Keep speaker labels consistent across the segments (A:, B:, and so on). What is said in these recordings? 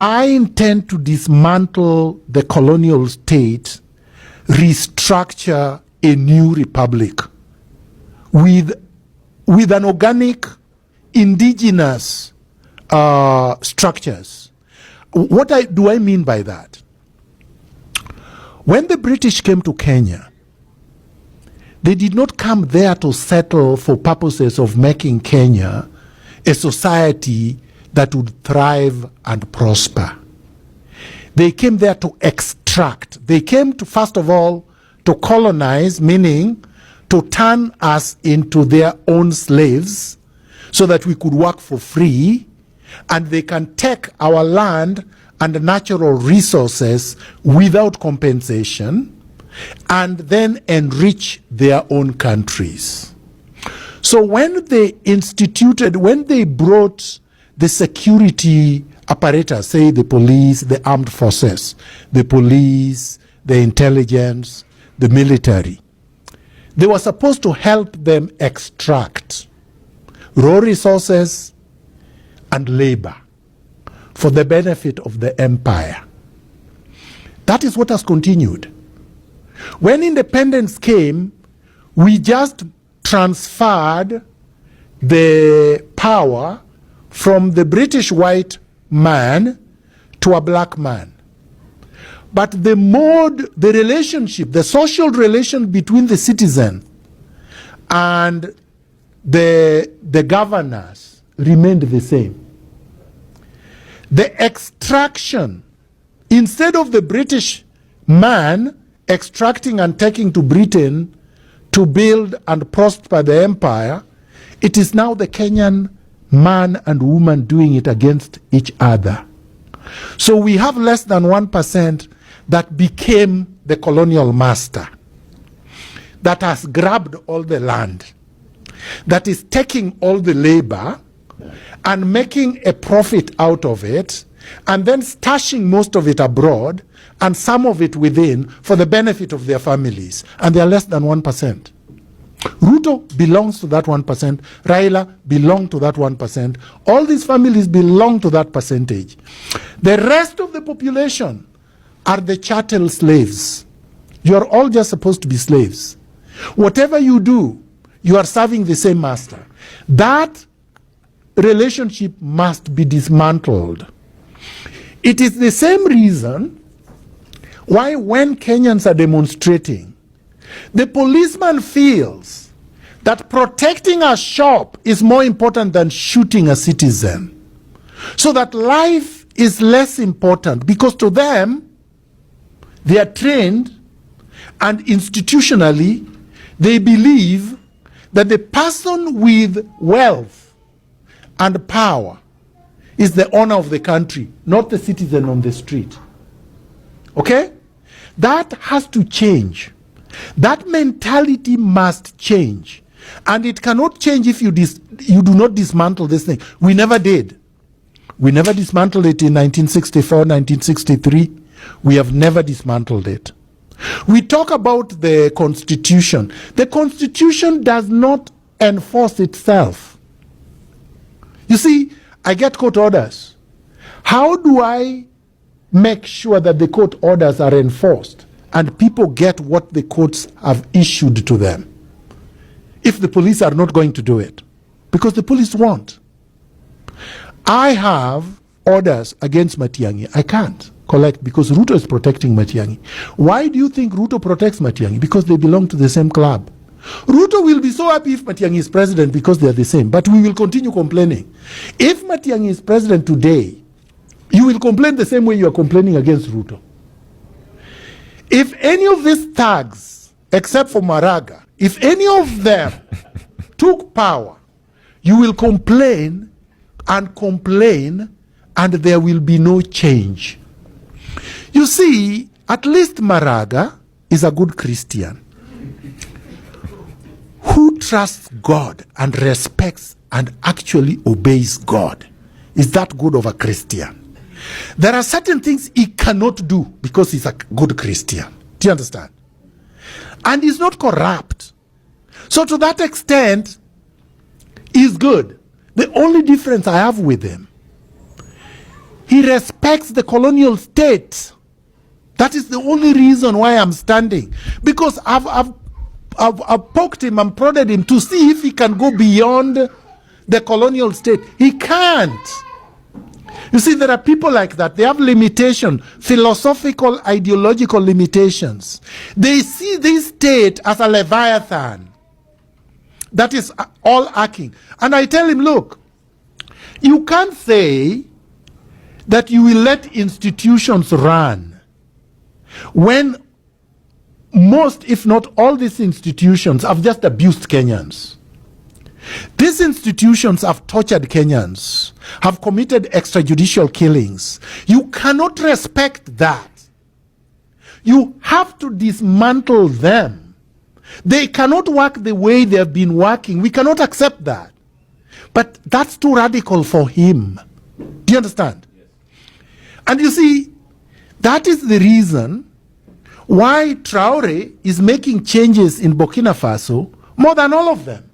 A: I intend to dismantle the colonial state, restructure a new republic with an organic, indigenous structures. What do I mean by that? When the British came to Kenya, they did not come there to settle for purposes of making Kenya a society that would thrive and prosper. They came there to extract. They came to, first of all, to colonize, meaning to turn us into their own slaves so that we could work for free, and they can take our land and natural resources without compensation and then enrich their own countries. So when they brought the security apparatus, say the police, the armed forces, the police, the intelligence, the military, they were supposed to help them extract raw resources and labor for the benefit of the empire. That is what has continued. When independence came, we just transferred the power from the British white man to a black man. But the relationship, the social relation between the citizen and the governors remained the same. The extraction, instead of the British man extracting and taking to Britain to build and prosper the empire, it is now the Kenyan man and woman doing it against each other. So we have less than 1% that became the colonial master, that has grabbed all the land, that is taking all the labor and making a profit out of it, and then stashing most of it abroad and some of it within for the benefit of their families. And they are less than 1%. Ruto belongs to that 1%. Raila belongs to that 1%. All these families belong to that percentage. The rest of the population are the chattel slaves. You are all just supposed to be slaves. Whatever you do, you are serving the same master. That relationship must be dismantled. It is the same reason why when Kenyans are demonstrating, the policeman feels that protecting a shop is more important than shooting a citizen. So that life is less important, because to them, they are trained and institutionally they believe that the person with wealth and power is the owner of the country, not the citizen on the street. Okay? That has to change. That mentality must change. And it cannot change if you do not dismantle this thing. We never did. We never dismantled it in 1964, 1963. We have never dismantled it. We talk about the Constitution. The Constitution does not enforce itself. You see, I get court orders. How do I make sure that the court orders are enforced and people get what the courts have issued to them if the police are not going to do it? Because the police won't. I have orders against Matiang'i. I can't collect because Ruto is protecting Matiang'i. Why do you think Ruto protects Matiang'i? Because they belong to the same club. Ruto will be so happy if Matiang'i is president because they are the same, but we will continue complaining. If Matiang'i is president today, you will complain the same way you are complaining against Ruto. If any of these thugs, except for Maraga, if any of them took power, you will complain, and there will be no change. You see, at least Maraga is a good Christian who trusts God and respects and actually obeys God. Is that good of a Christian? There are certain things he cannot do because he's a good Christian. Do you understand? And he's not corrupt. So to that extent, he's good. The only difference I have with him He respects the colonial state. That is the only reason why I'm standing. Because I've poked him and prodded him to see if he can go beyond the colonial state. He can't. You see, there are people like that. They have limitation, philosophical, ideological limitations. They see this state as a leviathan that is all arcing. And I tell him, look, you can't say that you will let institutions run when most, if not all these institutions have just abused Kenyans. These institutions have tortured Kenyans, have committed extrajudicial killings. You cannot respect that. You have to dismantle them. They cannot work the way they have been working. We cannot accept that. But that's too radical for him. Do you understand? Yes. And you see, that is the reason why Traore is making changes in Burkina Faso more than all of them.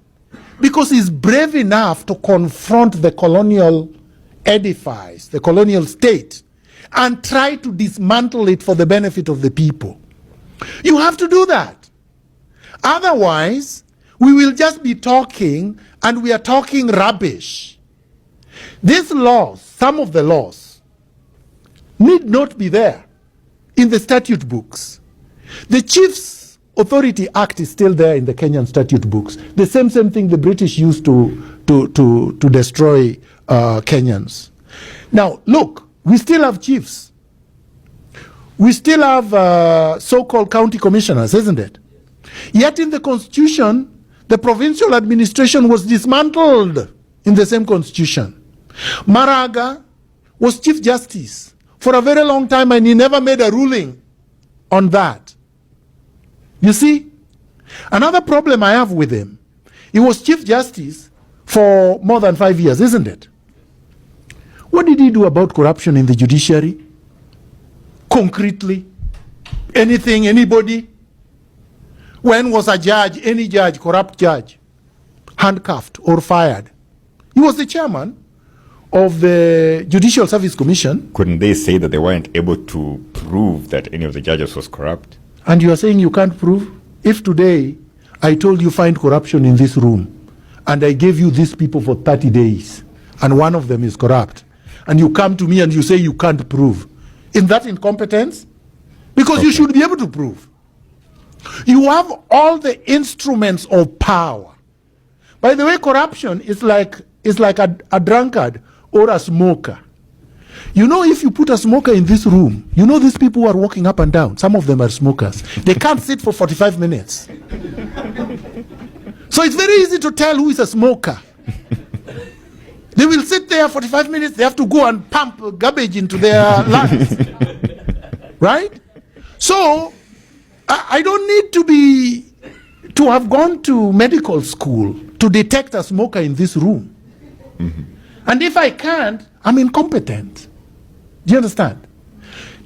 A: Because he's brave enough to confront the colonial edifice, the colonial state, and try to dismantle it for the benefit of the people. You have to do that. Otherwise, we will just be talking, and we are talking rubbish. These laws, some of the laws, need not be there in the statute books. The Chiefs Authority Act is still there in the Kenyan statute books. The same thing the British used to destroy Kenyans. Now, look, we still have chiefs. We still have so-called county commissioners, isn't it? Yet in the Constitution, the provincial administration was dismantled in the same Constitution. Maraga was Chief Justice for a very long time, and he never made a ruling on that. You see, another problem I have with him, he was Chief Justice for more than 5 years, isn't it? What did he do about corruption in the judiciary? Concretely? Anything, anybody? When was a judge, any judge, corrupt judge, handcuffed or fired? He was the chairman of the Judicial Service Commission.
B: Couldn't they say that they weren't able to prove that any of the judges was corrupt?
A: And you are saying you can't prove? If today I told you find corruption in this room, and I gave you these people for 30 days, and one of them is corrupt, and you come to me and you say you can't prove, isn't that incompetence? Because you should be able to prove. You have all the instruments of power. By the way, corruption is like a drunkard or a smoker. You know, if you put a smoker in this room, you know these people who are walking up and down, some of them are smokers. They can't sit for 45 minutes. So it's very easy to tell who is a smoker. They will sit there 45 minutes, they have to go and pump garbage into their lungs. Right? So, I don't need to have gone to medical school to detect a smoker in this room. Mm-hmm. And if I can't, I'm incompetent. Do you understand?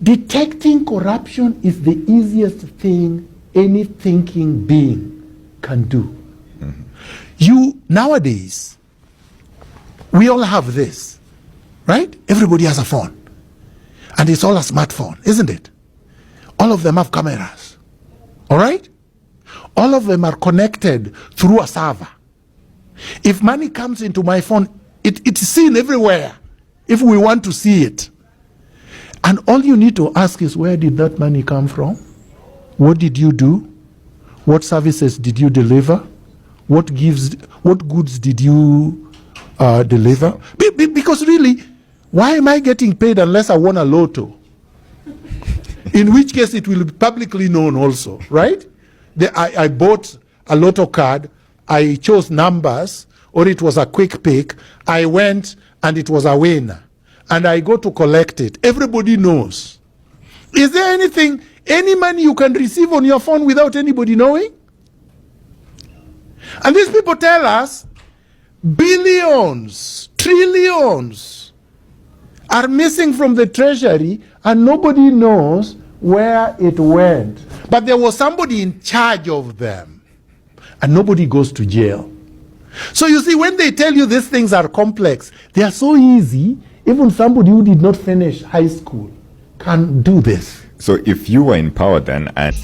A: Detecting corruption is the easiest thing any thinking being can do. Mm-hmm. Nowadays, we all have this, right? Everybody has a phone. And it's all a smartphone, isn't it? All of them have cameras. All right? All of them are connected through a server. If money comes into my phone, it's seen everywhere if we want to see it. And all you need to ask is, where did that money come from? What did you do? What services did you deliver? What goods did you deliver? Because really, why am I getting paid unless I won a lotto? In which case it will be publicly known also, right? I bought a lotto card, I chose numbers, or it was a quick pick, I went and it was a winner. And I go to collect it. Everybody knows. Is there anything, any money you can receive on your phone without anybody knowing? And these people tell us billions, trillions are missing from the treasury and nobody knows where it went. But there was somebody in charge of them and nobody goes to jail. So you see, when they tell you these things are complex, they are so easy Even somebody who did not finish high school can do this.
B: So if you were in power then and